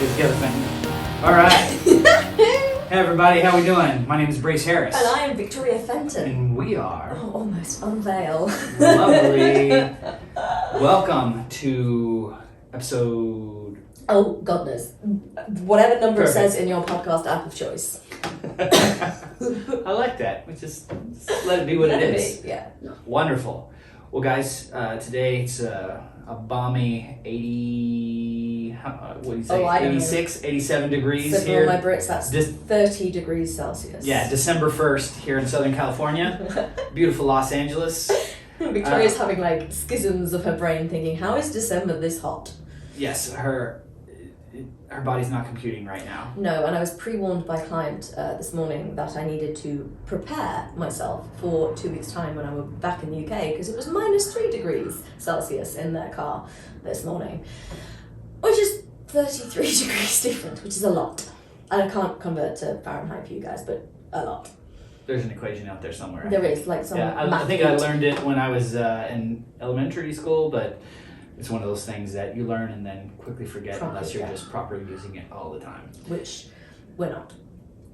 it together, Fenton. All right. Hey everybody, how we doing? My name is Brace Harris. And I am Victoria Fenton. And we are... Oh, almost Unveil. Lovely. Welcome to episode... Oh, God knows. Whatever number Perfect. it says in your podcast app of choice. I like that. Just let it be what it is. Yeah. Wonderful. Well, guys, today it's a balmy 80, what do you say, 86, 87 degrees so here. for all my Brits, that's 30 degrees Celsius. Yeah, December 1st here in Southern California. Beautiful Los Angeles. Victoria's having like schisms of her brain thinking, how is December this hot? Yes, her body's not computing right now. No, and I was pre-warned by a client this morning that I needed to prepare myself for 2 weeks' time when I was back in the UK because it was -3 degrees Celsius in their car this morning, which is 33 degrees different, which is a lot. And I can't convert to Fahrenheit for you guys, but a lot. There's an equation out there somewhere. There is, like some I think I learned it when I was in elementary school, but it's one of those things that you learn and then quickly forget unless you're just properly using it all the time. Which we're not.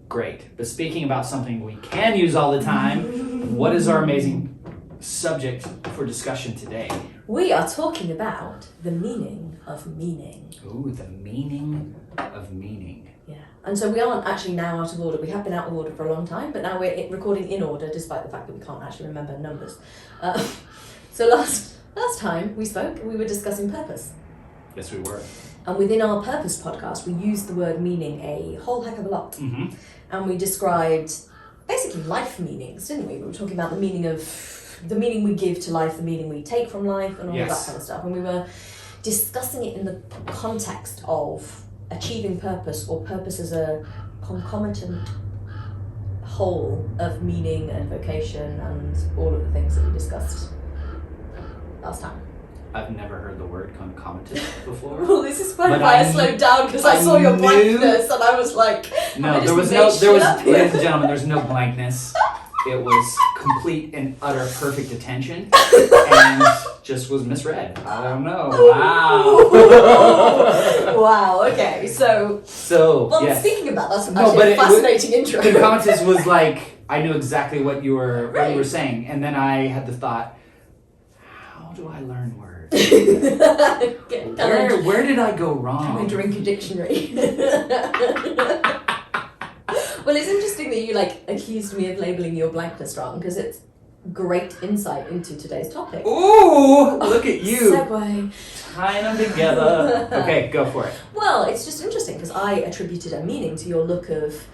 Great. But speaking about something we can use all the time, what is our amazing subject for discussion today? We are talking about the meaning of meaning. Ooh, the meaning of meaning. Yeah. And so we aren't actually now out of order. We have been out of order for a long time, but now we're recording in order despite the fact that we can't actually remember numbers. So last time we spoke, we were discussing purpose. Yes, we were. And within our purpose podcast, we used the word meaning a whole heck of a lot. Mm-hmm. And we described basically life meanings, didn't we? We were talking about the meaning we give to life, the meaning we take from life, and all of that kind of stuff. And we were discussing it in the context of achieving purpose, or purpose as a concomitant whole of meaning and vocation and all of the things that we discussed last time. I've never heard the word concomitant before. Well, this is why I slowed down because I saw your blankness and I was like, no, ladies and gentlemen, there's no blankness. It was complete and utter perfect attention and just was misread. I don't know. Wow. Wow, okay, so well, yes. Speaking about that's actually a fascinating intro. The context was like, I knew exactly what you were saying, and then I had the thought, how do I learn words? Where did I go wrong? Can I drink a dictionary? Well, it's interesting that you accused me of labeling your blankness wrong because it's great insight into today's topic. Ooh, look at you. Segue. Tying them together. Okay, go for it. Well, it's just interesting because I attributed a meaning to your look of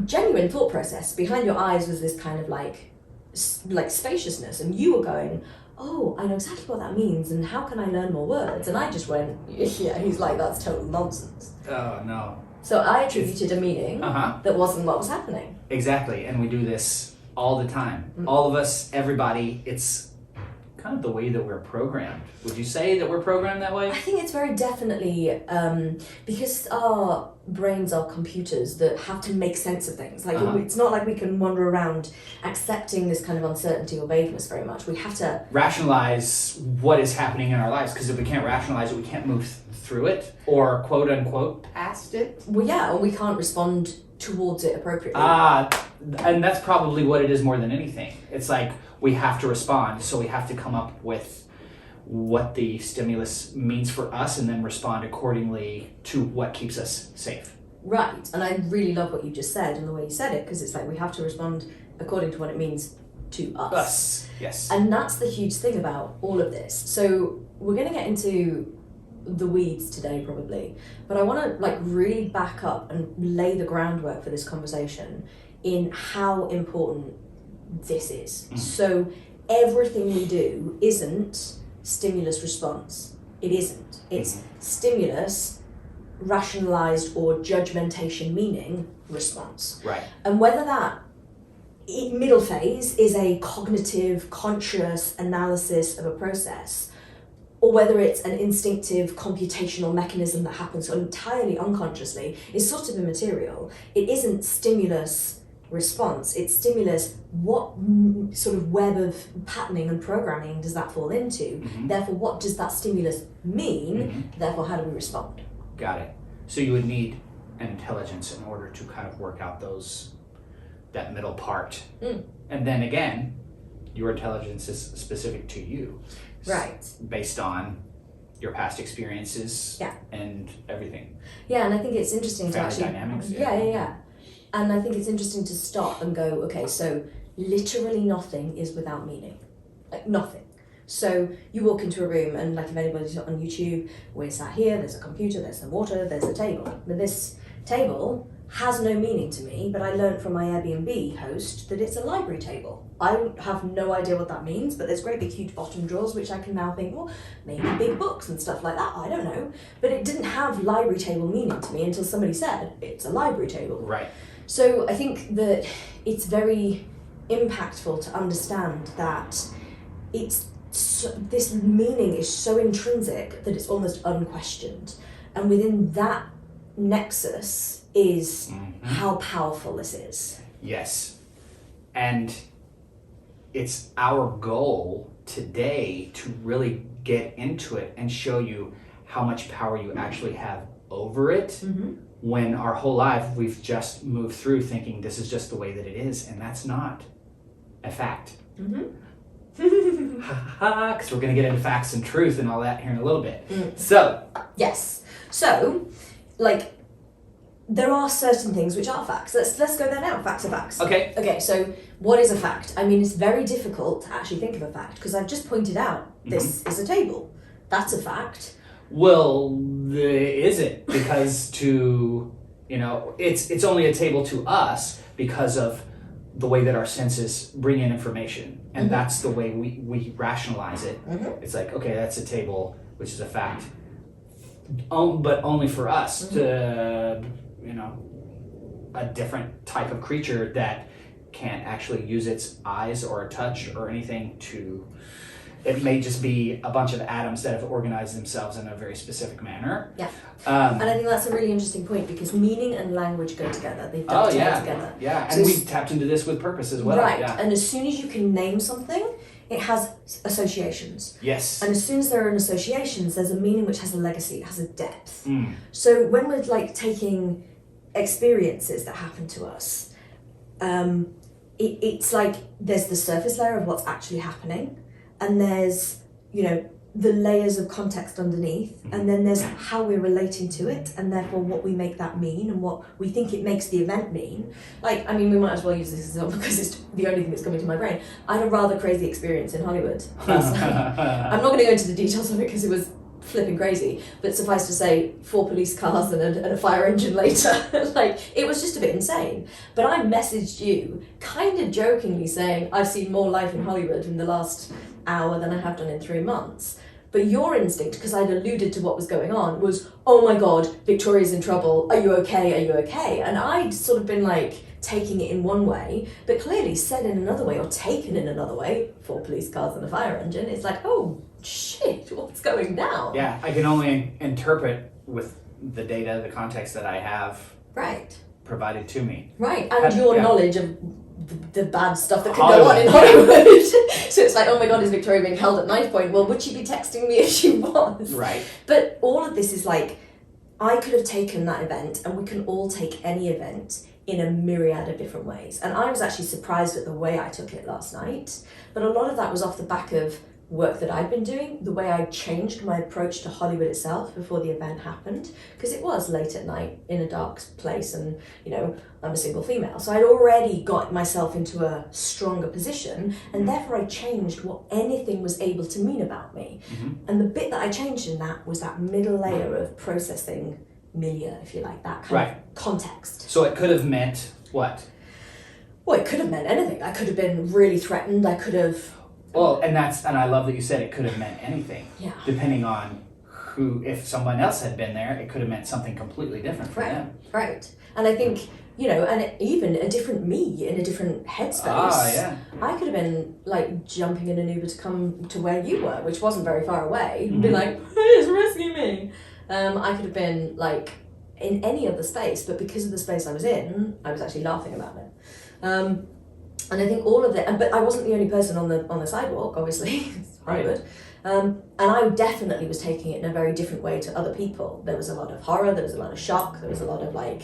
genuine thought process. Behind your eyes was this kind of like spaciousness, and you were going, oh, I know exactly what that means, and how can I learn more words? And I just went, yeah, he's like, that's total nonsense. Oh, no. So I attributed a meaning that wasn't what was happening. Exactly, and we do this all the time. Mm-hmm. All of us, everybody, it's kind of the way that we're programmed. Would you say that we're programmed that way? I think it's very definitely, because our brains are computers that have to make sense of things. It's not like we can wander around accepting this kind of uncertainty or vagueness very much. We have to rationalize what is happening in our lives, because if we can't rationalize it, we can't move through it, or quote unquote past it. Well, yeah, or we can't respond towards it appropriately. And that's probably what it is more than anything. It's like we have to respond, so we have to come up with what the stimulus means for us and then respond accordingly to what keeps us safe. Right, and I really love what you just said and the way you said it, because it's like we have to respond according to what it means to us. Us, yes. And that's the huge thing about all of this. So we're going to get into the weeds today probably, but I want to really back up and lay the groundwork for this conversation in how important this is. Mm. So everything we do isn't stimulus response. It isn't. It's stimulus, rationalized or judgmentation meaning response. Right. And whether that middle phase is a cognitive, conscious analysis of a process, or whether it's an instinctive computational mechanism that happens entirely unconsciously, is sort of immaterial. It isn't stimulus response, it's stimulus, what sort of web of patterning and programming does that fall into? Mm-hmm. Therefore, what does that stimulus mean? Mm-hmm. Therefore, how do we respond? Got it. So you would need an intelligence in order to kind of work out that middle part. And then again, your intelligence is specific to you. Right. Based on your past experiences and everything. Yeah, and I think it's interesting Family to actually... dynamics. Yeah. And I think it's interesting to stop and go, okay, so literally nothing is without meaning. Like, nothing. So you walk into a room and, like, if anybody's on YouTube, we're sat here, there's a computer, there's some water, there's a table. But this table has no meaning to me, but I learned from my Airbnb host that it's a library table. I have no idea what that means, but there's great big huge bottom drawers, which I can now think, well, maybe big books and stuff like that, I don't know. But it didn't have library table meaning to me until somebody said, it's a library table. Right. So I think that it's very impactful to understand that this meaning is so intrinsic that it's almost unquestioned. And within that nexus is how powerful this is. Yes. And it's our goal today to really get into it and show you how much power you actually have over it, when our whole life we've just moved through thinking this is just the way that it is, and that's not a fact. Because we're going to get into facts and truth and all that here in a little bit. So like, there are certain things which are facts. Let's go there now. Facts are facts. Okay, so what is a fact? I mean, it's very difficult to actually think of a fact because I've just pointed out this is a table. That's a fact. Well, is it? Because it's only a table to us because of the way that our senses bring in information. And that's the way we rationalize it. It's like, okay, that's a table, which is a fact. But only for us to, a different type of creature that can't actually use its eyes or a touch or anything to... It may just be a bunch of atoms that have organized themselves in a very specific manner. Yeah. And I think that's a really interesting point because meaning and language go together. They dovetail together. Yeah, and we tapped into this with purpose as well. Right, yeah. And as soon as you can name something, it has associations. Yes. And as soon as there are associations, there's a meaning which has a legacy, it has a depth. So when we're like taking experiences that happen to us, it's like there's the surface layer of what's actually happening, and there's, the layers of context underneath, and then there's how we're relating to it, and therefore what we make that mean and what we think it makes the event mean. Like, I mean, we might as well use this example because it's the only thing that's coming to my brain. I had a rather crazy experience in Hollywood. I'm not going to go into the details of it because it was flipping crazy, but suffice to say, 4 police cars and a fire engine later. Like, it was just a bit insane. But I messaged you kind of jokingly saying, I've seen more life in Hollywood in the last hour than I have done in 3 months. But your instinct, because I'd alluded to what was going on, was, oh my God, Victoria's in trouble. Are you okay? Are you okay? And I'd sort of been like taking it in one way, but clearly said in another way or taken in another way, 4 police cars and a fire engine. It's like, oh shit, what's going down? Yeah, I can only interpret with the data, the context that I have provided to me. Right, and your knowledge of the bad stuff that could go on in Hollywood. So it's like, oh my God, is Victoria being held at knife point? Well, would she be texting me if she was? Right. But all of this is like, I could have taken that event, and we can all take any event in a myriad of different ways. And I was actually surprised at the way I took it last night. But a lot of that was off the back of work that I'd been doing, the way I changed my approach to Hollywood itself before the event happened, because it was late at night in a dark place, and I'm a single female, so I'd already got myself into a stronger position, and therefore I changed what anything was able to mean about me. And the bit that I changed in that was that middle layer of processing milieu, if you like, that kind of context. So it could have meant what? Well, it could have meant anything. I could have been really threatened. I could have... Well, and I love that you said it could have meant anything. Yeah. Depending on who, if someone else had been there, it could have meant something completely different for them. Right. And I think, and even a different me in a different headspace. I could have been like jumping in an Uber to come to where you were, which wasn't very far away, and be like, please rescue me. I could have been like in any other space, but because of the space I was in, I was actually laughing about it. And I think all of that, but I wasn't the only person on the sidewalk, obviously, it's Hollywood. And I definitely was taking it in a very different way to other people. There was a lot of horror, there was a lot of shock, there was a lot of like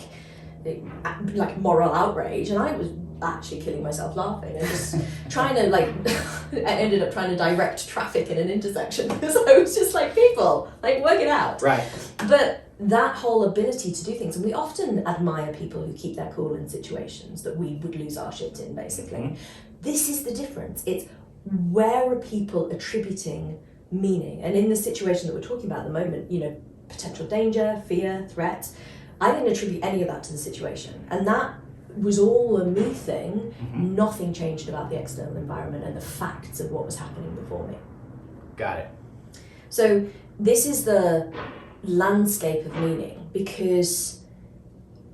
moral outrage, and I was actually killing myself laughing and just trying to I ended up trying to direct traffic in an intersection because I was just like, people, like, work it out. Right. But that whole ability to do things, and we often admire people who keep their cool in situations that we would lose our shit in, basically. Mm-hmm. This is the difference. It's where are people attributing meaning? And in the situation that we're talking about at the moment, potential danger, fear, threat, I didn't attribute any of that to the situation. And that was all a me thing. Mm-hmm. Nothing changed about the external environment and the facts of what was happening before me. Got it. So this is the landscape of meaning, because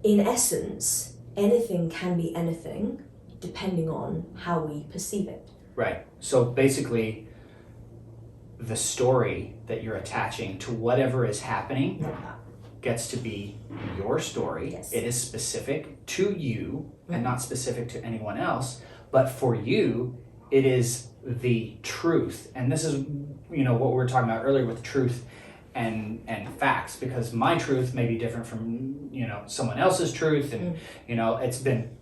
in essence, anything can be anything depending on how we perceive it. Right. So basically, the story that you're attaching to whatever is happening gets to be your story. Yes. It is specific to you and not specific to anyone else. But for you, it is the truth. And this is, what we were talking about earlier with truth and facts, because my truth may be different from, someone else's truth. And, it's been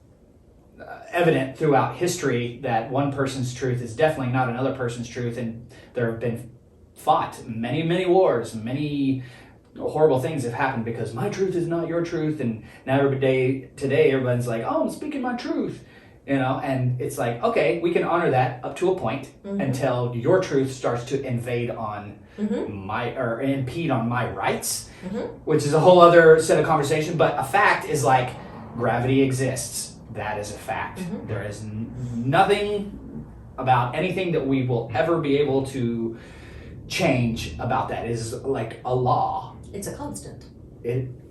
evident throughout history that one person's truth is definitely not another person's truth. And there have been fought many, many wars, many horrible things have happened because my truth is not your truth. And now today everyone's like, oh, I'm speaking my truth, and it's like, okay, we can honor that up to a point until your truth starts to invade on or impede on my rights, which is a whole other set of conversation. But a fact is like gravity exists. That is a fact. There is nothing about anything that we will ever be able to change about that. It is like a law. It's a constant.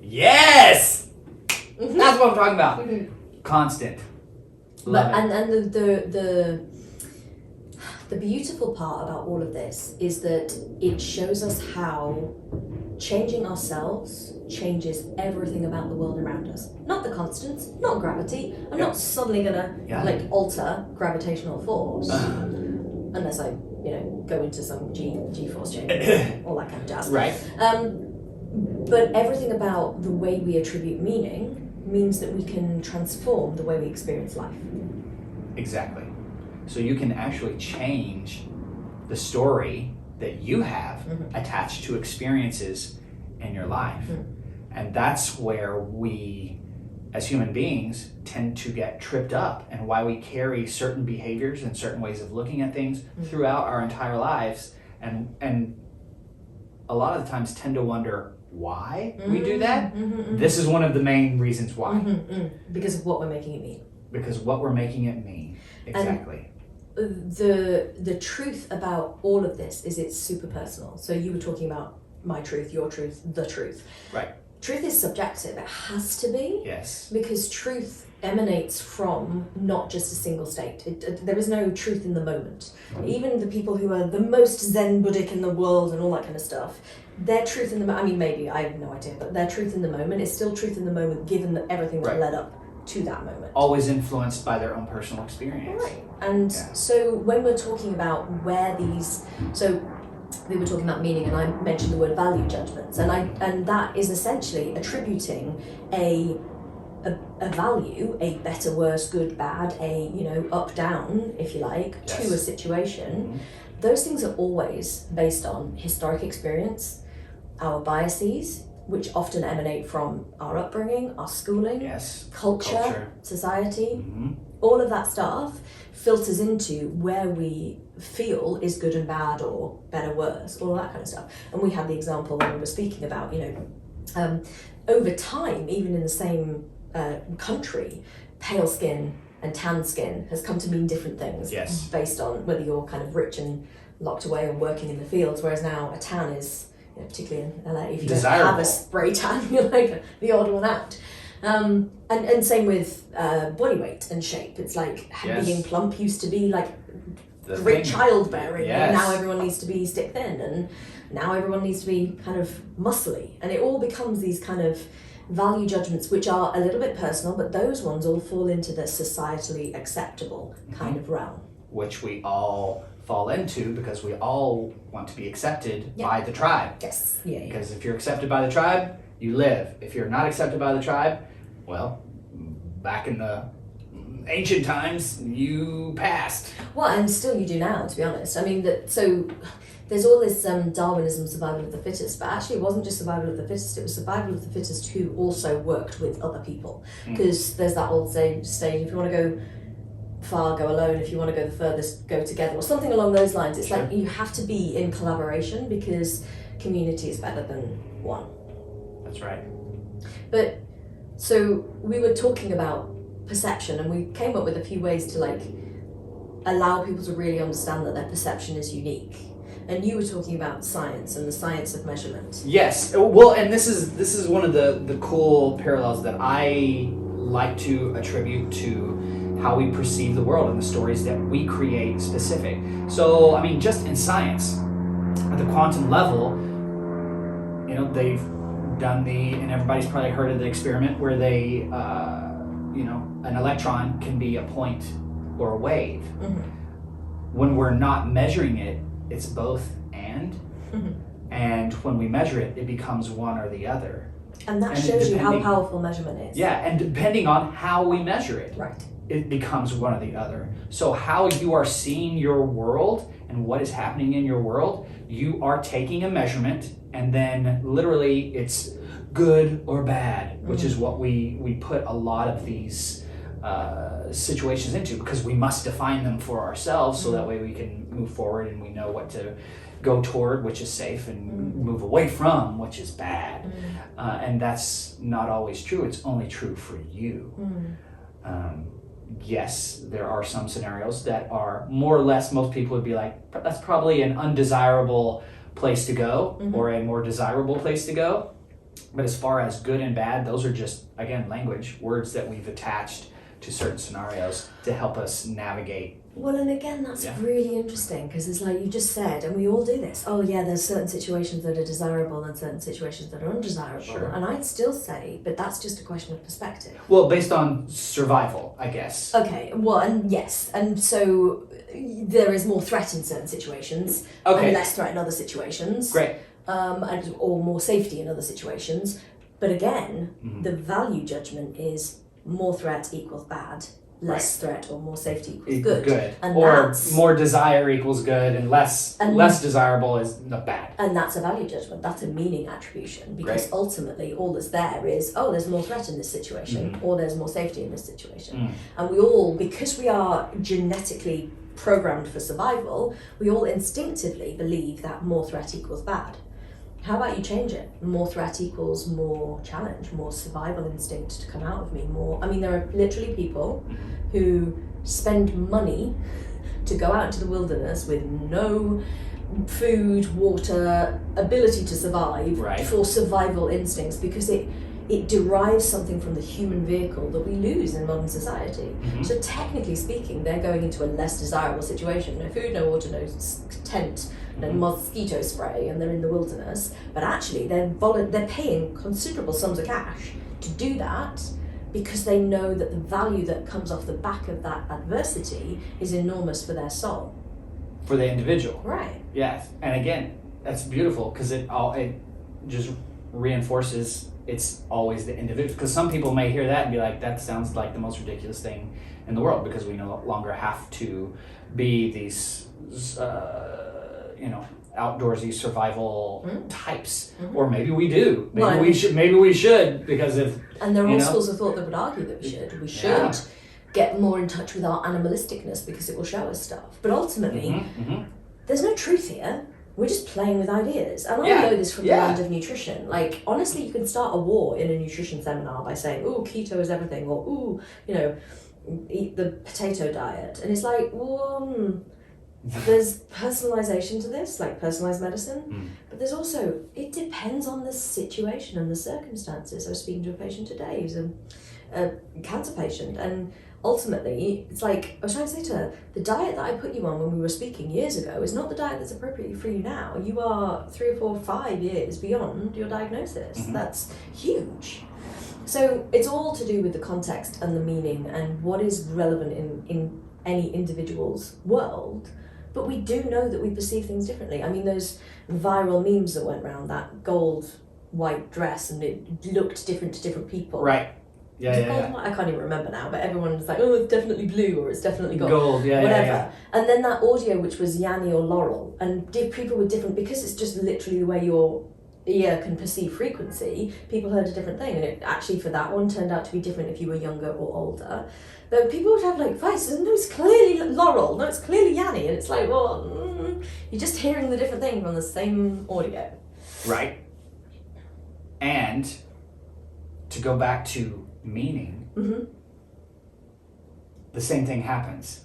Yes! That's what I'm talking about. Constant. Love it. And the beautiful part about all of this is that it shows us how changing ourselves changes everything about the world around us. Not the constants, not gravity. I'm not suddenly gonna alter gravitational force unless I go into some G-force chamber, all that kind of jazz. Right. But everything about the way we attribute meaning means that we can transform the way we experience life. Exactly. So you can actually change the story that you have attached to experiences in your life. And that's where we, as human beings, tend to get tripped up, and why we carry certain behaviors and certain ways of looking at things throughout our entire lives, and a lot of the times tend to wonder why we do that. This is one of the main reasons why. Because of what we're making it mean. Because what we're making it mean. Exactly. And the truth about all of this is it's super personal. So you were talking about my truth, your truth, the truth. Right. Truth is subjective. It has to be. Yes. Because truth emanates from not just a single state. There is no truth in the moment. Even the people who are the most Zen Buddhic in the world and all that kind of stuff, their truth in the moment, I mean, maybe, I have no idea, but their truth in the moment is still truth in the moment, given that everything that led up to that moment. Always influenced by their own personal experience. Right. And so when we're talking about where these, so we were talking about meaning, and I mentioned the word value judgments, and that is essentially attributing a value, a better, worse, good, bad, a up, down, if you like, to a situation. Those things are always based on historic experience, our biases, which often emanate from our upbringing, our schooling, culture, society. All of that stuff filters into where we feel is good and bad, or better, worse, all of that kind of stuff. And we had the example when we were speaking about, over time, even in the same country, pale skin and tan skin has come to mean different things based on whether you're kind of rich and locked away and working in the fields, whereas now a tan is, particularly in LA, if you don't have a spray tan, you're like the odd one out. And same with body weight and shape. It's like being plump used to be like great childbearing, and now everyone needs to be stick thin, and now everyone needs to be kind of muscly, and it all becomes these kind of value judgments, which are a little bit personal, but those ones all fall into the societally acceptable kind of realm. Which we all fall into, because we all want to be accepted Yeah. by the tribe. Yes. Yeah. Because if you're accepted by the tribe, you live. If you're not accepted by the tribe, well, back in the ancient times, you passed. Well, and still you do now, to be honest. I mean, so there's all this Darwinism, survival of the fittest, but actually it wasn't just survival of the fittest, it was survival of the fittest who also worked with other people. Because there's that old saying, if you want to go far, go alone. If you want to go the furthest, go together, or something along those lines. It's like you have to be in collaboration, because community is better than one. That's right. But so we were talking about perception, and we came up with a few ways to like allow people to really understand that their perception is unique. And you were talking about science and the science of measurement. Yes. Well, and this is one of the cool parallels that I like to attribute to how we perceive the world and the stories that we create specific. So, I mean, just in science, at the quantum level, you know, they've done and everybody's probably heard of the experiment where they, an electron can be a point or a wave. Mm-hmm. When we're not measuring it, it's both and. Mm-hmm. And when we measure it, it becomes one or the other. And that shows you how powerful measurement is. Yeah, and depending on how we measure it. Right. It becomes one or the other. So how you are seeing your world and what is happening in your world, you are taking a measurement, and then literally it's good or bad, which is what we put a lot of these situations into, because we must define them for ourselves, so that way we can move forward and we know what to go toward, which is safe, and move away from, which is bad. And that's not always true. It's only true for you. Yes, there are some scenarios that are more or less, most people would be like, that's probably an undesirable place to go, or a more desirable place to go. But as far as good and bad, those are just, again, language, words that we've attached to certain scenarios to help us navigate. Well, and again, that's really interesting, because it's like you just said, and we all do this. Oh yeah, there's certain situations that are desirable and certain situations that are undesirable. Sure. And I'd still say, but that's just a question of perspective. Well, based on survival, I guess. Okay, well, and yes, and so there is more threat in certain situations, Okay. and less threat in other situations. Great. Or more safety in other situations. But again, the value judgment is more threat equals bad, less threat or more safety equals good. And or more desire equals good, and less desirable is the bad. And that's a value judgment. That's a meaning attribution, because ultimately all that's there is, oh, there's more threat in this situation, or there's more safety in this situation. And we all, because we are genetically programmed for survival, we all instinctively believe that more threat equals bad. How about you change it? More threat equals more challenge, more survival instinct to come out of me, more. I mean, there are literally people who spend money to go out into the wilderness with no food, water, ability to survive for survival instincts, because it derives something from the human vehicle that we lose in modern society. So technically speaking, they're going into a less desirable situation. No food, no water, no tent, no mosquito spray, and they're in the wilderness. But actually, they're paying considerable sums of cash to do that, because they know that the value that comes off the back of that adversity is enormous for their soul. For the individual. Right. Yes. And again, that's beautiful, because it just reinforces it's always the individual. Because some people may hear that and be like, that sounds like the most ridiculous thing in the world, because we no longer have to be these outdoorsy survival types, or maybe we do. Maybe we should, because if. And there are all schools of thought that would argue that we should. We should get more in touch with our animalisticness, because it will show us stuff. But ultimately, there's no truth here. We're just playing with ideas. And I know this from the land of nutrition. Like, honestly, you can start a war in a nutrition seminar by saying, ooh, keto is everything, or ooh, eat the potato diet. And it's like, well, there's personalization to this, like personalized medicine. But there's also, it depends on the situation and the circumstances. I was speaking to a patient today who's a cancer patient, and ultimately, it's like, I was trying to say to her, the diet that I put you on when we were speaking years ago is not the diet that's appropriate for you now. You are 3 or 4 or 5 years beyond your diagnosis. That's huge. So it's all to do with the context and the meaning and what is relevant in any individual's world But we do know that we perceive things differently. I mean, those viral memes that went around, that gold white dress, and it looked different to different people. Right. Was it gold and white? I can't even remember now, but everyone's like, oh, it's definitely blue, or it's definitely gold. Gold, yeah, whatever. yeah. And then that audio, which was Yanni or Laurel, and people were different, because it's just literally the way your ear can perceive frequency. People heard a different thing, and it actually, for that one, turned out to be different if you were younger or older. But people would have like voices, no, it's clearly Laurel, no, it's clearly Yanni, and it's like, well, you're just hearing the different thing from the same audio. Right. And to go back to meaning, the same thing happens.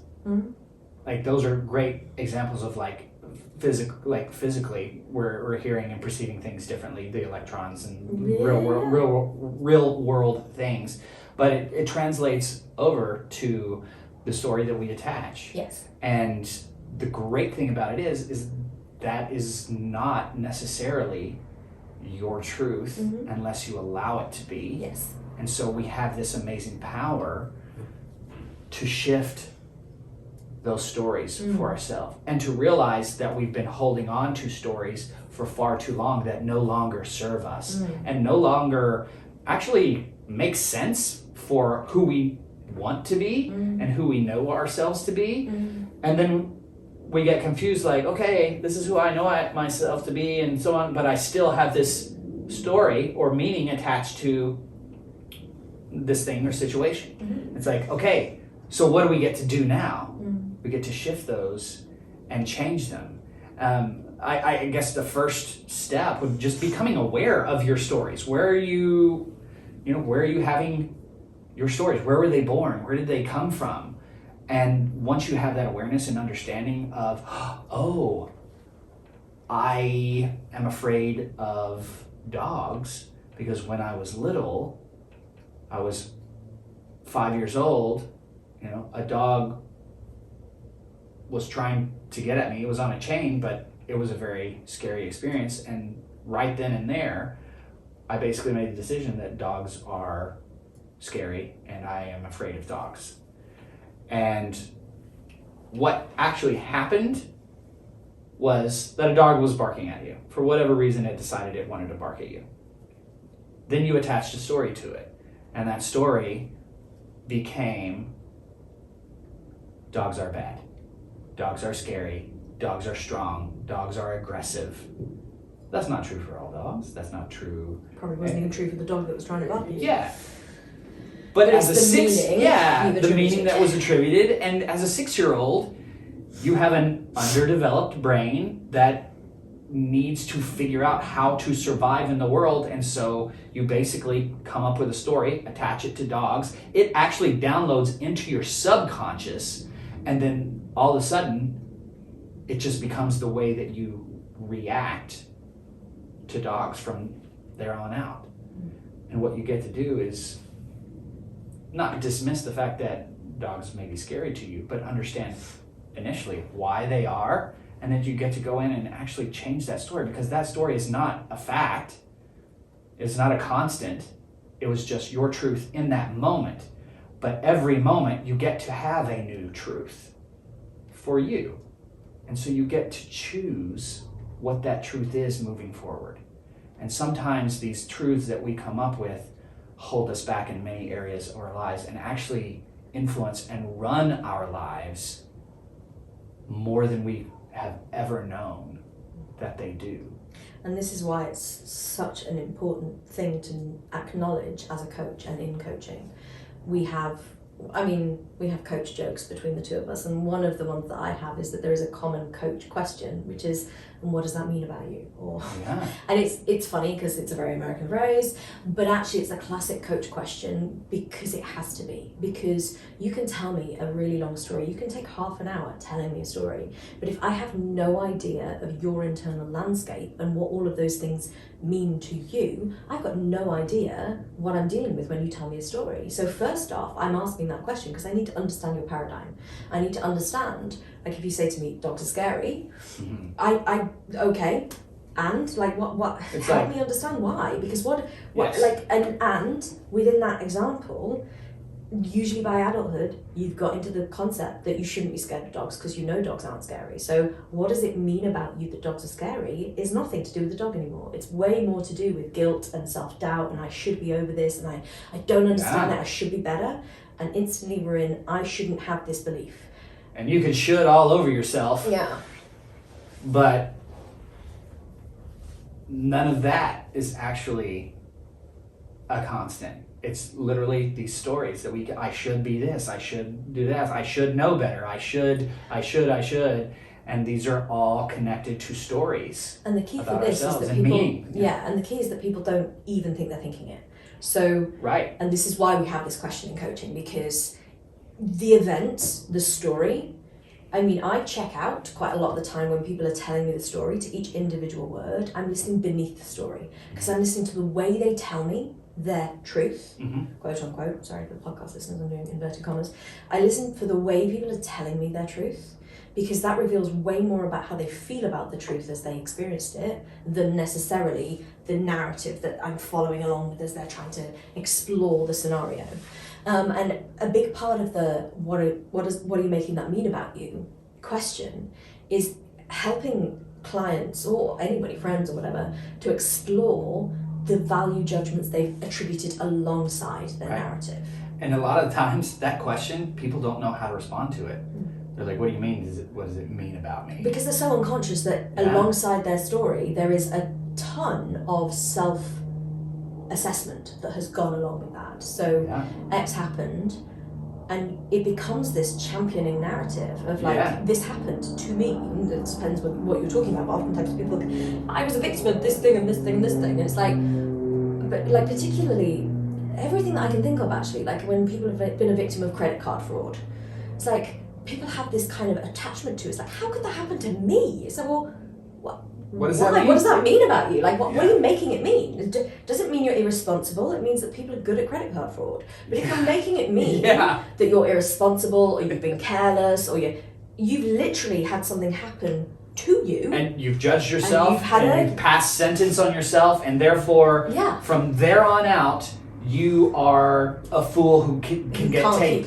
Like, those are great examples of like physically we're hearing and perceiving things differently, the electrons and real world things, but it translates over to the story that we attach. Yes. And the great thing about it is that is not necessarily your truth unless you allow it to be. Yes. And so we have this amazing power to shift those stories for ourselves, and to realize that we've been holding on to stories for far too long that no longer serve us and no longer actually make sense for who we want to be and who we know ourselves to be. And then we get confused, like, okay, this is who I know myself to be and so on, but I still have this story or meaning attached to this thing or situation. It's like, okay, so what do we get to do now? We get to shift those and change them. I guess the first step would just becoming aware of your stories. Where are you having your stories? Where were they born? Where did they come from? And once you have that awareness and understanding of, oh, I am afraid of dogs because when I was little, I was 5 years old, a dog was trying to get at me. It was on a chain, but it was a very scary experience. And right then and there, I basically made the decision that dogs are scary and I am afraid of dogs. And what actually happened was that a dog was barking at you. For whatever reason, it decided it wanted to bark at you. Then you attached a story to it. And that story became, dogs are bad. Dogs are scary. Dogs are strong. Dogs are aggressive. That's not true for all dogs. That's not true. Probably wasn't even true for the dog that was trying to bark at you. Yeah. But as a the meaning that was attributed, and as a 6-year-old, you have an underdeveloped brain that needs to figure out how to survive in the world, and so you basically come up with a story, attach it to dogs. It actually downloads into your subconscious, and then all of a sudden, it just becomes the way that you react to dogs from there on out. And what you get to do is not dismiss the fact that dogs may be scary to you, but understand initially why they are, and then you get to go in and actually change that story, because that story is not a fact, it's not a constant, it was just your truth in that moment. But every moment you get to have a new truth for you, and so you get to choose what that truth is moving forward. And sometimes these truths that we come up with hold us back in many areas of our lives and actually influence and run our lives more than we have ever known that they do. And this is why it's such an important thing to acknowledge as a coach and in coaching. We have coach jokes between the two of us, and one of the ones that I have is that there is a common coach question, which is, and what does that mean about you? And it's funny because it's a very American phrase, but actually it's a classic coach question because it has to be. Because you can tell me a really long story, you can take half an hour telling me a story, but if I have no idea of your internal landscape and what all of those things mean to you, I've got no idea what I'm dealing with when you tell me a story. So first off, I'm asking that question because I need to understand your paradigm. I need to understand, like if you say to me, dogs are scary, okay, and like what help me understand why, because what yes. like and within that example, usually by adulthood, you've got into the concept that you shouldn't be scared of dogs because you know dogs aren't scary. So what does it mean about you that dogs are scary is nothing to do with the dog anymore. It's way more to do with guilt and self-doubt and I should be over this and I don't understand that I should be better. And instantly we're in, I shouldn't have this belief. And you can should all over yourself. Yeah. But none of that is actually a constant. It's literally these stories that I should be this, I should do that, I should know better, I should. And these are all connected to stories. And the key for this is that people, and the key is that people don't even think they're thinking it. So, right. And this is why we have this question in coaching, because the event, the story, I mean, I check out quite a lot of the time when people are telling me the story to each individual word. I'm listening beneath the story because I'm listening to the way they tell me their truth, quote unquote. Sorry for the podcast listeners, I'm doing inverted commas. I listen for the way people are telling me their truth because that reveals way more about how they feel about the truth as they experienced it than necessarily the narrative that I'm following along with as they're trying to explore the scenario. And a big part of the what are you making that mean about you question is helping clients or anybody, friends or whatever, to explore the value judgments they've attributed alongside their narrative. And a lot of times that question, people don't know how to respond to it. They're like, what do you mean? What does it mean about me? Because they're so unconscious that alongside their story, there is a ton of self-assessment that has gone along with that. So X happened, and it becomes this championing narrative of like, this happened to me. And it depends on what you're talking about, but oftentimes people look, I was a victim of this thing and this thing and this thing. And it's like, but like particularly, everything that I can think of actually, like when people have been a victim of credit card fraud, it's like, people have this kind of attachment to it. It's like, how could that happen to me? It's like, well, what does that mean? What does that mean about you? Like, what are you making it mean? Does it mean you're irresponsible? It means that people are good at credit card fraud. But if you're making it mean that you're irresponsible or you've been careless or you've literally had something happen to you. And you've judged yourself and you've passed sentence on yourself and therefore from there on out, you are a fool who can keep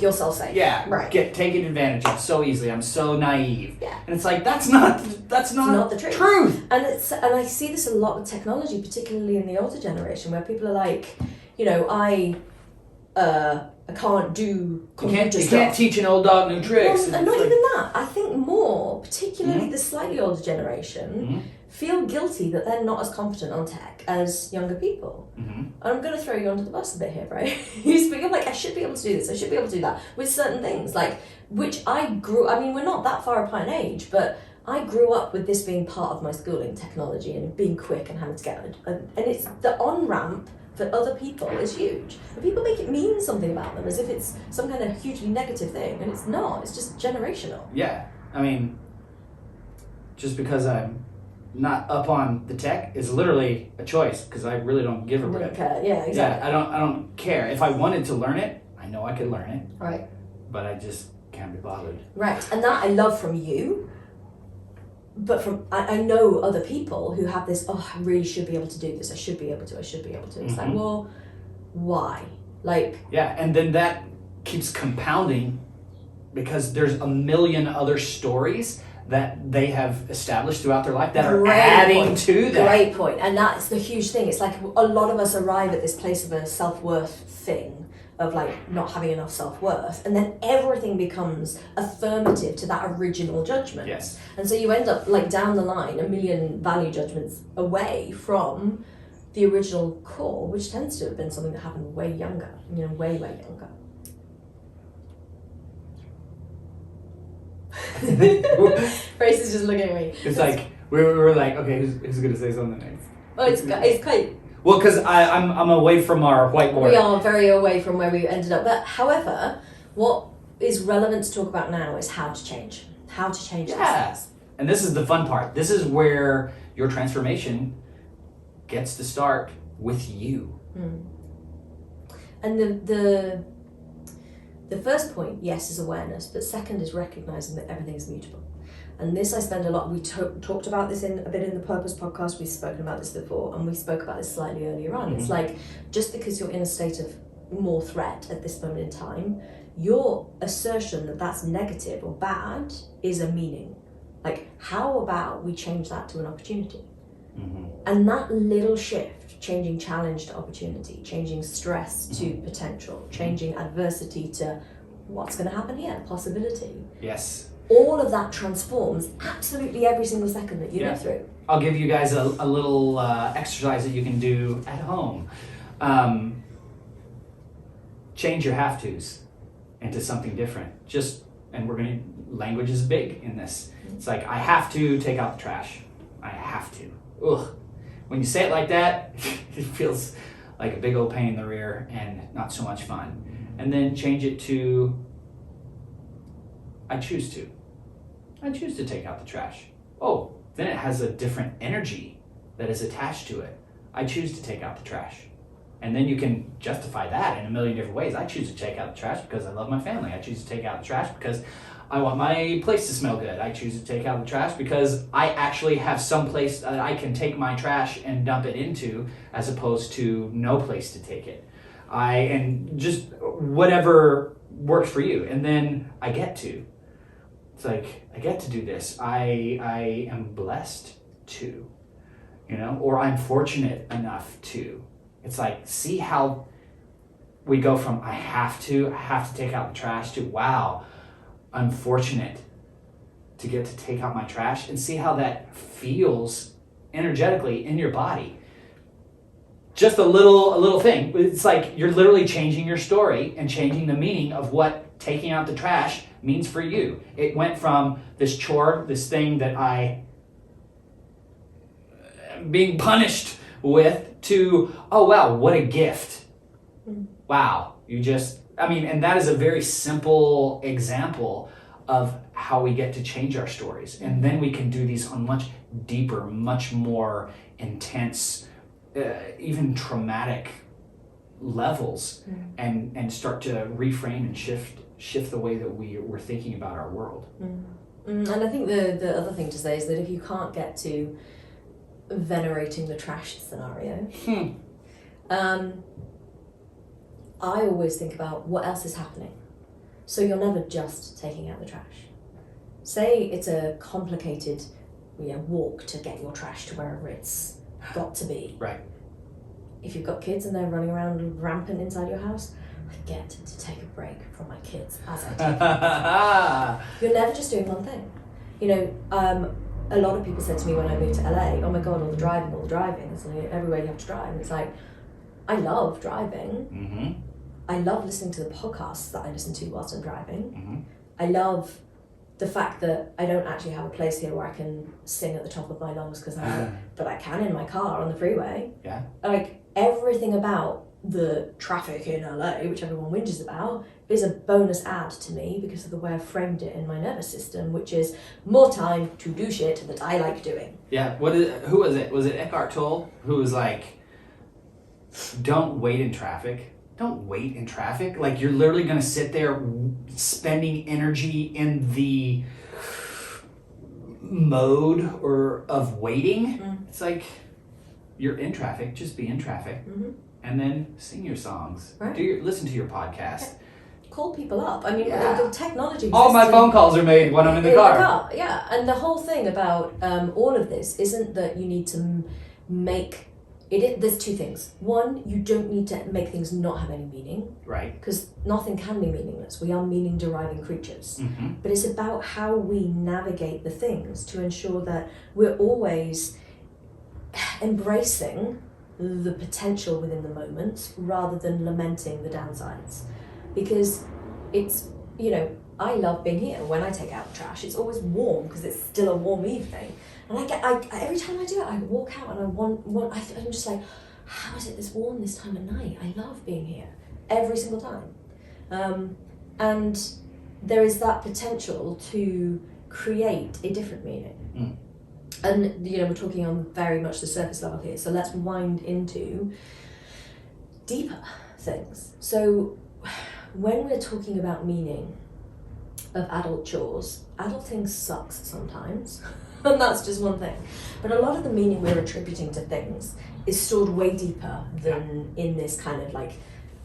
yourself safe. Yeah, right. Get taken advantage of so easily. I'm so naive. Yeah. And it's like that's not the truth. And I see this a lot with technology, particularly in the older generation, where people are like, you know, I can't do computer stuff. You can't teach an old dog new tricks. Well, not even that. I think more, particularly the slightly older generation, feel guilty that they're not as competent on tech as younger people. And I'm going to throw you under the bus a bit here, right? You're like, I should be able to do this, I should be able to do that, with certain things, like, which I mean, we're not that far apart in age, but I grew up with this being part of my schooling, technology, and being quick and having to get it. And it's the on-ramp for other people is huge. And people make it mean something about them as if it's some kind of hugely negative thing, and it's not, it's just generational. Yeah, I mean, just because I'm not up on the tech is literally a choice because I really don't give a rip. Yeah, exactly. Yeah, I don't care. If I wanted to learn it, I know I could learn it. Right. But I just can't be bothered. Right, and that I love from you. But I know other people who have this, I really should be able to do this, I should be able to. It's like, well, why? Like... Yeah, and then that keeps compounding because there's a million other stories that they have established throughout their life that are adding to that. Great point. And that's the huge thing. It's like a lot of us arrive at this place of a self-worth thing, of like not having enough self-worth, and then everything becomes affirmative to that original judgment. Yes. And so you end up like down the line a million value judgments away from the original core, which tends to have been something that happened way younger, way younger. Grace is just looking at me. It's like we were like, okay, who's gonna say something next? Well, it's quite. Well, because I'm away from our whiteboard. We are very away from where we ended up. But however, what is relevant to talk about now is how to change. How to change these things. And this is the fun part. This is where your transformation gets to start with you. And the first point, yes, is awareness, but second is recognizing that everything is mutable. And this I spend a lot, we talked about this a bit in the Purpose podcast, we've spoken about this before, and we spoke about this slightly earlier on. It's like, just because you're in a state of more threat at this moment in time, your assertion that that's negative or bad is a meaning. Like, how about we change that to an opportunity? Mm-hmm. And that little shift, changing challenge to opportunity, changing stress to potential, changing adversity to what's going to happen here, possibility. Yes. All of that transforms absolutely every single second that you live through. I'll give you guys a little exercise that you can do at home. Change your have-tos into something different. Language is big in this. It's like, I have to take out the trash. I have to. Ugh. When you say it like that, it feels like a big old pain in the rear and not so much fun. And then change it to, I choose to. I choose to take out the trash. Oh, then it has a different energy that is attached to it. I choose to take out the trash. And then you can justify that in a million different ways. I choose to take out the trash because I love my family. I choose to take out the trash because I want my place to smell good. I choose to take out the trash because I actually have some place that I can take my trash and dump it into, as opposed to no place to take it. And just whatever works for you. And then I get to. It's like, I get to do this. I am blessed to, or I'm fortunate enough to. It's like, see how we go from I have to take out the trash to, wow, I'm fortunate to get to take out my trash, and see how that feels energetically in your body. Just a little thing. It's like you're literally changing your story and changing the meaning of what taking out the trash means for you. It went from this chore, this thing that I am being punished with, to, oh wow, what a gift. Wow, and that is a very simple example of how we get to change our stories. And then we can do these on much deeper, much more intense, even traumatic levels, and start to reframe and shift the way that we're thinking about our world. And I think the other thing to say is that if you can't get to venerating the trash scenario, I always think about what else is happening. So you're never just taking out the trash. Say it's a complicated walk to get your trash to wherever it's got to be. Right. If you've got kids and they're running around rampant inside your house, I get to take a break from my kids as I take it. You're never just doing one thing. A lot of people said to me when I moved to LA, oh my God, all the driving. It's like everywhere you have to drive. And it's like, I love driving. Mm-hmm. I love listening to the podcasts that I listen to whilst I'm driving. Mm-hmm. I love the fact that I don't actually have a place here where I can sing at the top of my lungs but I can in my car on the freeway. Yeah. Like, everything about the traffic in LA, which everyone whinges about, is a bonus add to me because of the way I've framed it in my nervous system, which is more time to do shit that I like doing. Yeah. Who was it? Was it Eckhart Tolle who was like, don't wait in traffic. Don't wait in traffic. Like, you're literally going to sit there spending energy in the mode of waiting. It's like, you're in traffic, just be in traffic. And then sing your songs. Right. Listen to your podcast. Call people up. I mean, the technology. All my phone calls are made when I'm in the car. Yeah, and the whole thing about all of this isn't that you need to make it. There's two things. One, you don't need to make things not have any meaning. Right. Because nothing can be meaningless. We are meaning-deriving creatures. Mm-hmm. But it's about how we navigate the things to ensure that we're always embracing the potential within the moment rather than lamenting the downsides. Because it's, I love being here. When I take out the trash, it's always warm because it's still a warm evening. And every time I do it, I walk out and I'm just like, how is it this warm this time of night? I love being here every single time. And there is that potential to create a different meaning. And, we're talking on very much the surface level here, so let's wind into deeper things. So when we're talking about meaning of adult chores, adulting sucks sometimes, and that's just one thing. But a lot of the meaning we're attributing to things is stored way deeper than in this kind of like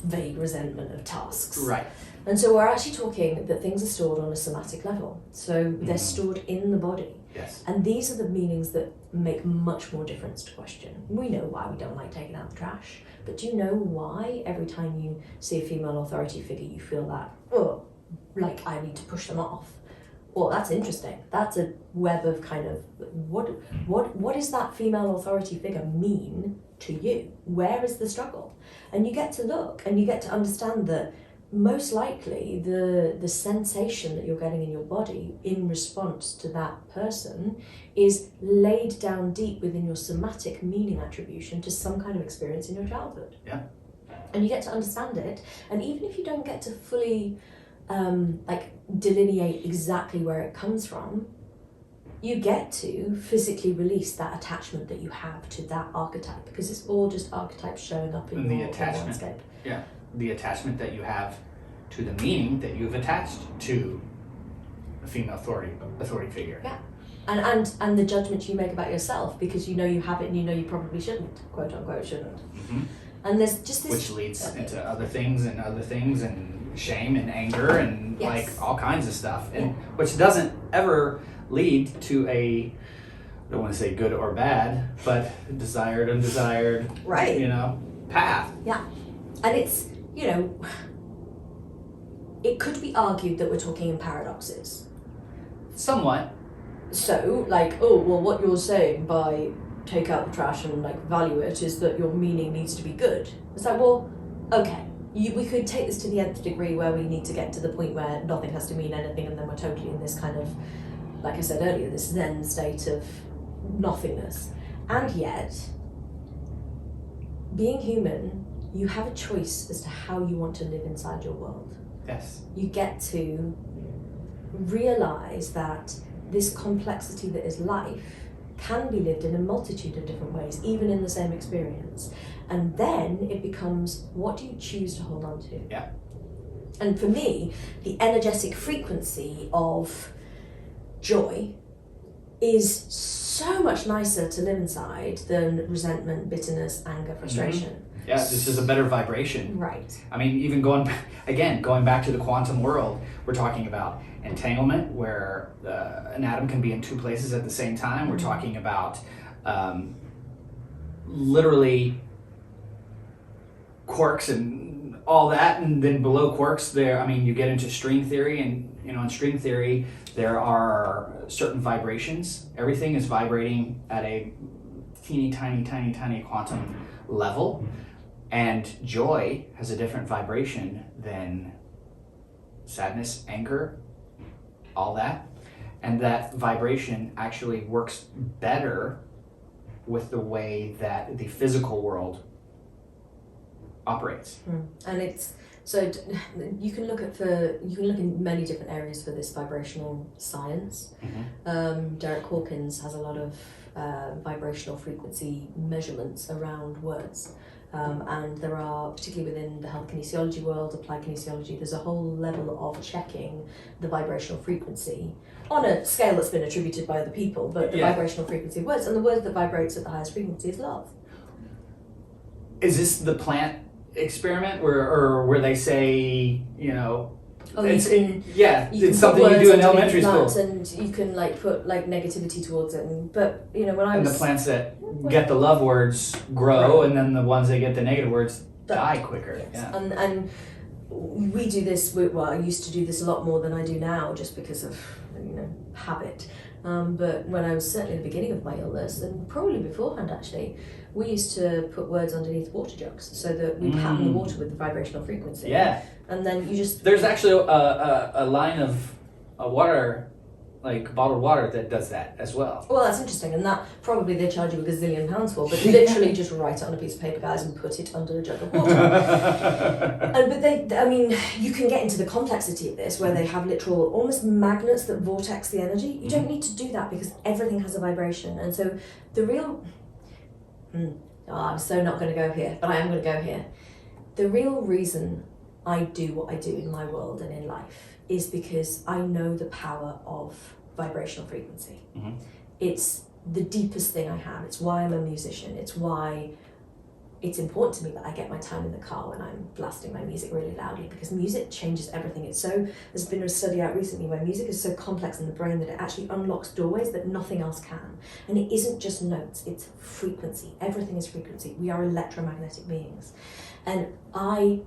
vague resentment of tasks. Right. And so we're actually talking that things are stored on a somatic level. So they're stored in the body. Yes. And these are the meanings that make much more difference to question. We know why we don't like taking out the trash, but do you know why every time you see a female authority figure you feel that, oh, like I need to push them off? Well, that's interesting. That's a web of kind of what does that female authority figure mean to you? Where is the struggle? And you get to look and you get to understand that most likely the sensation that you're getting in your body in response to that person is laid down deep within your somatic meaning attribution to some kind of experience in your childhood. Yeah. And you get to understand it, and even if you don't get to fully delineate exactly where it comes from, you get to physically release that attachment that you have to that archetype, because it's all just archetypes showing up in your landscape. Yeah. The attachment that you have to the meaning that you've attached to a female authority figure. Yeah. And the judgments you make about yourself because you know you have it and you know you probably shouldn't, quote unquote shouldn't. Mm-hmm. And there's just this, which leads into other things and shame and anger and like all kinds of stuff, and which doesn't ever lead to a, I don't want to say good or bad, but desired, undesired, right, path. Yeah. And it's, it could be argued that we're talking in paradoxes. Somewhat. So, what you're saying by take out the trash and value it is that your meaning needs to be good. It's like, well, okay, we could take this to the nth degree where we need to get to the point where nothing has to mean anything, and then we're totally in this kind of, like I said earlier, this Zen state of nothingness. And yet, being human, you have a choice as to how you want to live inside your world. Yes. You get to realize that this complexity that is life can be lived in a multitude of different ways, even in the same experience. And then it becomes, what do you choose to hold on to? Yeah. And for me, the energetic frequency of joy is so much nicer to live inside than resentment, bitterness, anger, frustration. Mm-hmm. Yeah, this is a better vibration. Right. I mean, even going back to the quantum world, we're talking about entanglement, where an atom can be in two places at the same time. We're talking about literally quarks and all that, and then below quarks there, you get into string theory, and in string theory there are certain vibrations. Everything is vibrating at a teeny tiny quantum level. And joy has a different vibration than sadness, anger, all that. And that vibration actually works better with the way that the physical world operates. And it's, so you can look in many different areas for this vibrational science. Mm-hmm. Derek Hawkins has a lot of vibrational frequency measurements around words. And there are, particularly within the health kinesiology world, applied kinesiology, there's a whole level of checking the vibrational frequency on a scale that's been attributed by other people, but the vibrational frequency of words, and the word that vibrates at the highest frequency is love. Is this the plant experiment where they say, it's something you do in elementary school, and you can put negativity towards it, but the plants that get the love words grow, right, and then the ones that get the negative words die quicker. Yes. Yeah. And we do this. I used to do this a lot more than I do now, just because of habit. But when I was certainly at the beginning of my illness, and probably beforehand actually, we used to put words underneath water jugs so that we pattern the water with the vibrational frequency. Yeah. And then you just... There's actually a line of water, bottled water, that does that as well. Well, that's interesting, and that probably they charge you a gazillion pounds for, but literally just write it on a piece of paper, guys, and put it under a jug of water. But you can get into the complexity of this, where they have literal, almost magnets that vortex the energy. You don't need to do that because everything has a vibration, and so the real... I'm so not going to go here, but I am going to go here. The real reason I do what I do in my world and in life is because I know the power of vibrational frequency. Mm-hmm. It's the deepest thing I have. It's why I'm a musician. It's why it's important to me that I get my time in the car when I'm blasting my music really loudly, because music changes everything. There's been a study out recently where music is so complex in the brain that it actually unlocks doorways that nothing else can. And it isn't just notes, it's frequency. Everything is frequency. We are electromagnetic beings. And I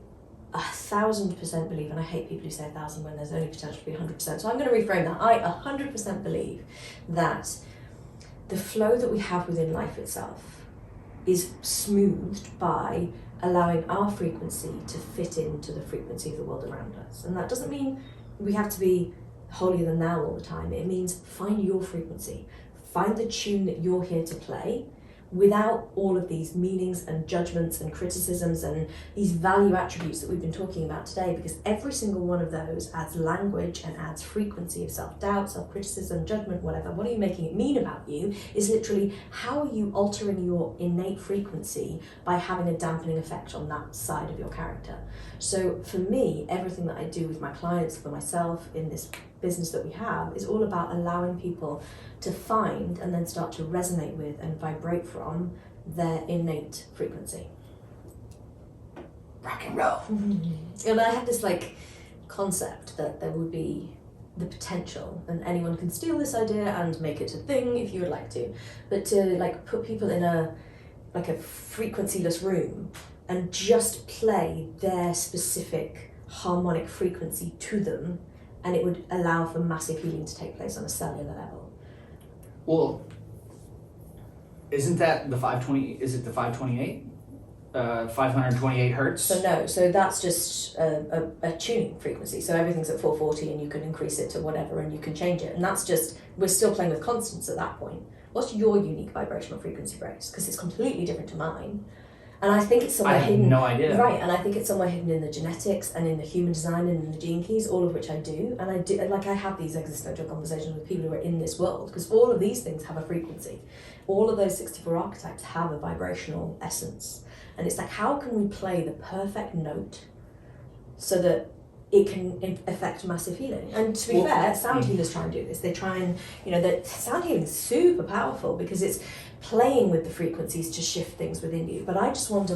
1,000% believe, and I hate people who say 1,000 when there's only potential to be 100%, so I'm going to reframe that. I 100% believe that the flow that we have within life itself is smoothed by allowing our frequency to fit into the frequency of the world around us. And that doesn't mean we have to be holier than thou all the time. It means find your frequency, find the tune that you're here to play, without all of these meanings and judgments and criticisms and these value attributes that we've been talking about today, because every single one of those adds language and adds frequency of self-doubt, self-criticism, judgment, whatever. What are you making it mean about you is literally how are you altering your innate frequency by having a dampening effect on that side of your character. So for me, everything that I do with my clients, for myself, in this business that we have, is all about allowing people to find and then start to resonate with and vibrate from their innate frequency. Rock and roll. And I have this concept that there would be the potential, and anyone can steal this idea and make it a thing if you would like to, but to put people in a frequencyless room and just play their specific harmonic frequency to them, and it would allow for massive healing to take place on a cellular level. Well, isn't that the 520? Is it the 528? 528 hertz? So that's just a tuning frequency. So everything's at 440, and you can increase it to whatever, and you can change it. And that's just, we're still playing with constants at that point. What's your unique vibrational frequency, Brace? Because it's completely different to mine. And I think it's somewhere hidden. I have no idea. Right, and I think it's somewhere hidden in the genetics and in the human design and in the gene keys, all of which I do. And I have these existential conversations with people who are in this world, because all of these things have a frequency. All of those 64 archetypes have a vibrational essence. And it's how can we play the perfect note so that it can affect massive healing? And to be fair, sound healers try and do this. They try and, that sound healing is super powerful because it's playing with the frequencies to shift things within you. But I just wonder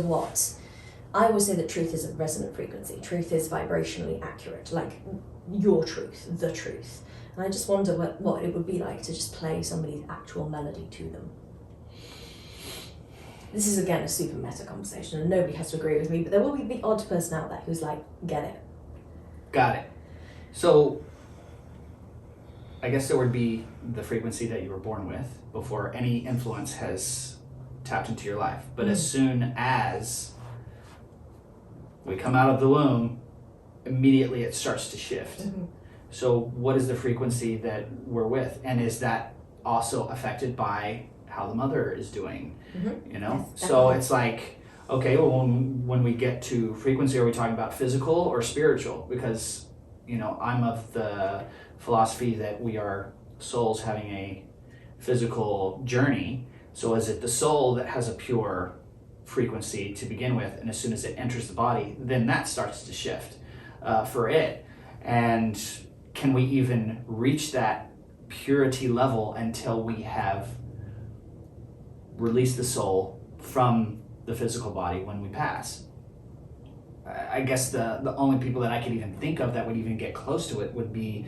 I always say that truth is a resonant frequency. Truth is vibrationally accurate, like your truth, the truth. And I just wonder what it would be like to just play somebody's actual melody to them. This is, again, a super meta conversation, and nobody has to agree with me, but there will be the odd person out there who's get it. Got it. So, I guess there would be the frequency that you were born with before any influence has tapped into your life. But as soon as we come out of the womb, immediately it starts to shift. Mm-hmm. So what is the frequency that we're with? And is that also affected by how the mother is doing? Mm-hmm. Yes, so it's okay, well, when we get to frequency, are we talking about physical or spiritual? Because, I'm of the philosophy that we are souls having a physical journey. So is it the soul that has a pure frequency to begin with, and as soon as it enters the body, then that starts to shift for it? And can we even reach that purity level until we have released the soul from the physical body when we pass? I guess the only people that I could even think of that would even get close to it would be,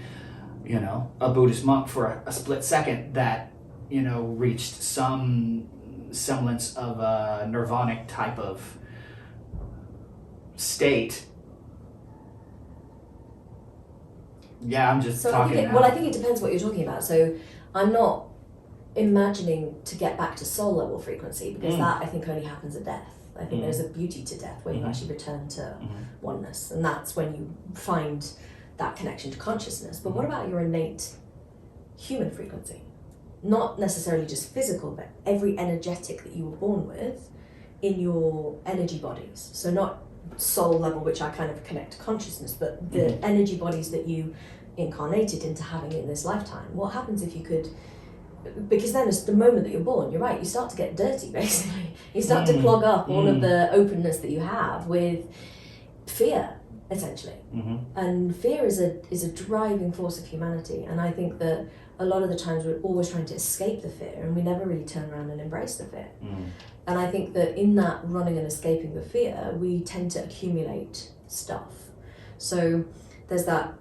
a Buddhist monk for a split second that, reached some semblance of a nirvanic type of state. Yeah, I'm just talking now. I think it depends what you're talking about. So I'm not imagining to get back to soul level frequency, because that I think only happens at death. I think there's a beauty to death when you actually return to oneness, and that's when you find that connection to consciousness. But what about your innate human frequency? Not necessarily just physical, but every energetic that you were born with in your energy bodies. So not soul level, which I kind of connect to consciousness, but the energy bodies that you incarnated into having in this lifetime. What happens if you could... Because then it's the moment that you're born, you're right, you start to get dirty, basically. You start to clog up all of the openness that you have with fear essentially. Mm-hmm. And fear is a driving force of humanity. And I think that a lot of the times we're always trying to escape the fear, and we never really turn around and embrace the fear. Mm. And I think that in that running and escaping the fear, we tend to accumulate stuff. So there's that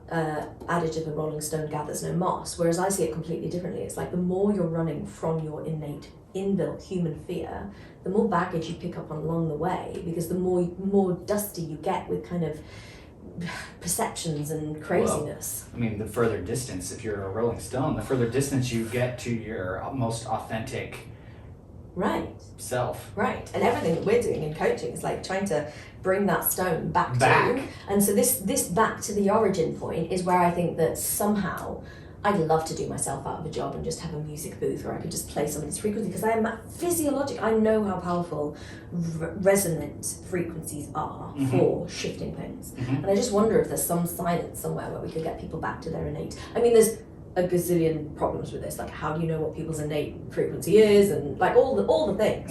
adage of a rolling stone gathers no moss, whereas I see it completely differently. It's like the more you're running from your innate, inbuilt human fear, the more baggage you pick up along the way, because the more dusty you get with kind of perceptions and craziness. Well, I mean, the further distance, if you're a rolling stone, the further distance you get to your most authentic self. Right. And everything that we're doing in coaching is like trying to bring that stone back. To. And so this back to the origin point is where I think that somehow I'd love to do myself out of a job and just have a music booth where I could just play somebody's frequency, because I am physiologic. I know how powerful resonant frequencies are for shifting things. And I just wonder if there's some science somewhere where we could get people back to their innate. I mean, there's a gazillion problems with this, like how do you know what people's innate frequency is, and like all the things.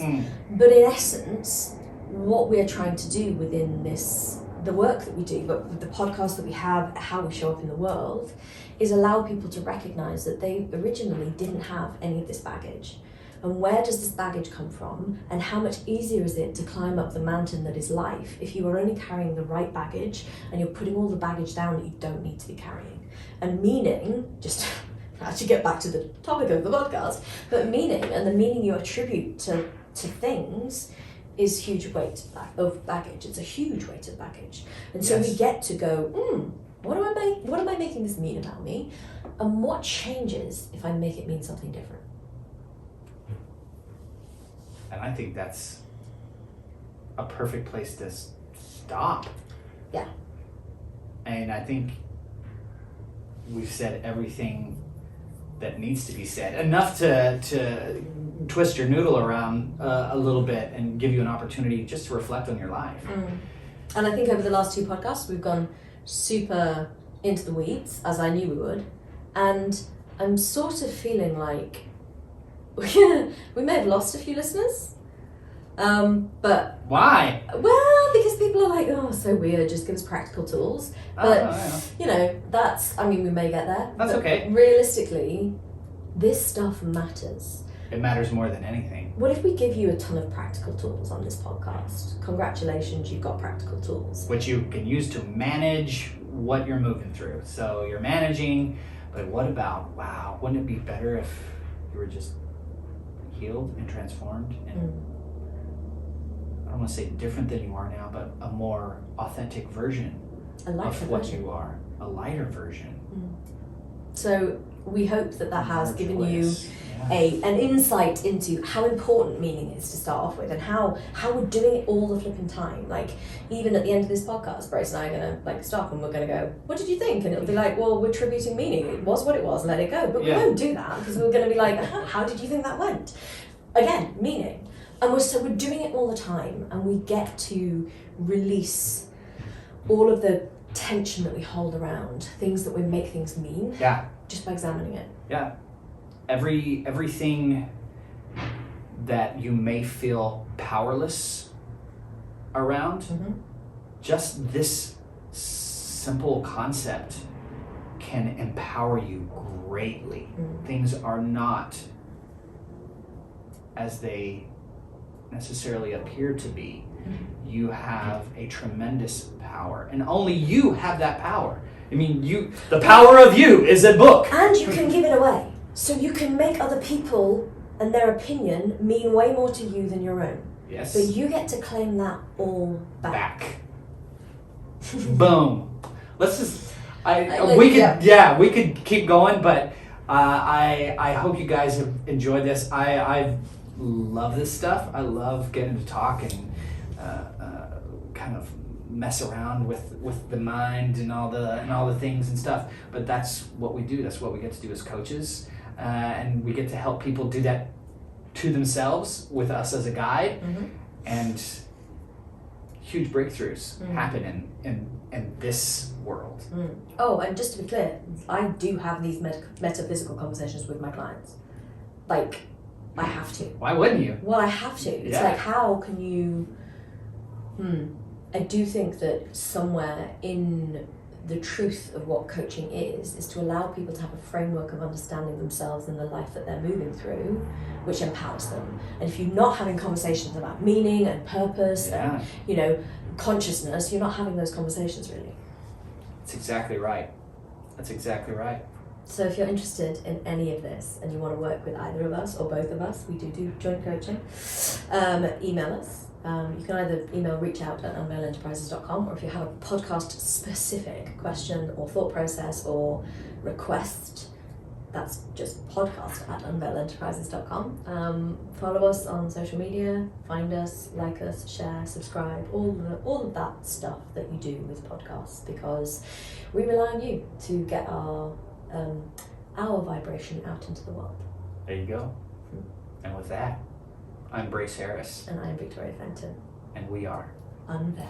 But in essence, what we're trying to do within this, the work that we do, but the podcast that we have, how we show up in the world, is allow people to recognize that they originally didn't have any of this baggage. And where does this baggage come from? And how much easier is it to climb up the mountain that is life if you are only carrying the right baggage and you're putting all the baggage down that you don't need to be carrying? And meaning, just to actually get back to the topic of the podcast, but meaning, and the meaning you attribute to things, is huge weight of baggage. It's a huge weight of baggage. And so we get to go, what am I making this mean about me? And what changes if I make it mean something different? And I think that's a perfect place to stop. Yeah. And I think we've said everything that needs to be said. Enough to twist your noodle around a little bit and give you an opportunity just to reflect on your life. And I think over the last 2 podcasts, we've gone super into the weeds, as I knew we would. And I'm sort of feeling like we may have lost a few listeners. But why? Well, because people are like, oh, so weird, just give us practical tools. But, you know, we may get there. That's okay. Realistically, this stuff matters. It matters more than anything. What if we give you a ton of practical tools on this podcast? Congratulations, you've got practical tools. Which you can use to manage what you're moving through. So you're managing, but what about, wouldn't it be better if you were just healed and transformed and I don't want to say different than you are now, but a more authentic version of what you are, a lighter version. So we hope that has given you an insight into how important meaning is to start off with, and how we're doing it all the flipping time. Like, even at the end of this podcast, Brace and I are going to stop and we're going to go, what did you think? And it'll be like, well, we're tributing meaning. It was what it was, let it go. But we won't do that, because we're going to be like, how did you think that went? Again, meaning. And we're doing it all the time, and we get to release all of the tension that we hold around things that we make things mean. Just by examining it. Everything that you may feel powerless around, just this simple concept can empower you greatly. Things are not as they necessarily appear to be. You have a tremendous power, and only you have that power. I mean, the power of you is a book. And you can give it away. So you can make other people and their opinion mean way more to you than your own. Yes. But you get to claim that all back. Boom. Let's just we could keep going, but I hope you guys have enjoyed this. I love this stuff. I love getting to talk and kind of mess around with the mind and all the things and stuff. But that's what we do. That's what we get to do as coaches, and we get to help people do that to themselves with us as a guide, and huge breakthroughs happen in this world. Oh, and just to be clear, I do have these metaphysical conversations with my clients. Like, I have to. Why wouldn't you? Well, I have to. It's like, how can you... I do think that somewhere in the truth of what coaching is to allow people to have a framework of understanding themselves and the life that they're moving through, which empowers them. And if you're not having conversations about meaning and purpose and, you know, consciousness, you're not having those conversations really. That's exactly right. That's exactly right. So if you're interested in any of this and you want to work with either of us or both of us, we do joint coaching, email us. You can either email reachout@unveilenterprises.com, or if you have a podcast specific question or thought process or request, that's just podcast@unveilenterprises.com. Follow us on social media, find us, like us, share, subscribe, all of that stuff that you do with podcasts, because we rely on you to get our vibration out into the world. There you go. And with that, I'm Brace Harris. And I'm Victoria Fenton. And we are Unveil.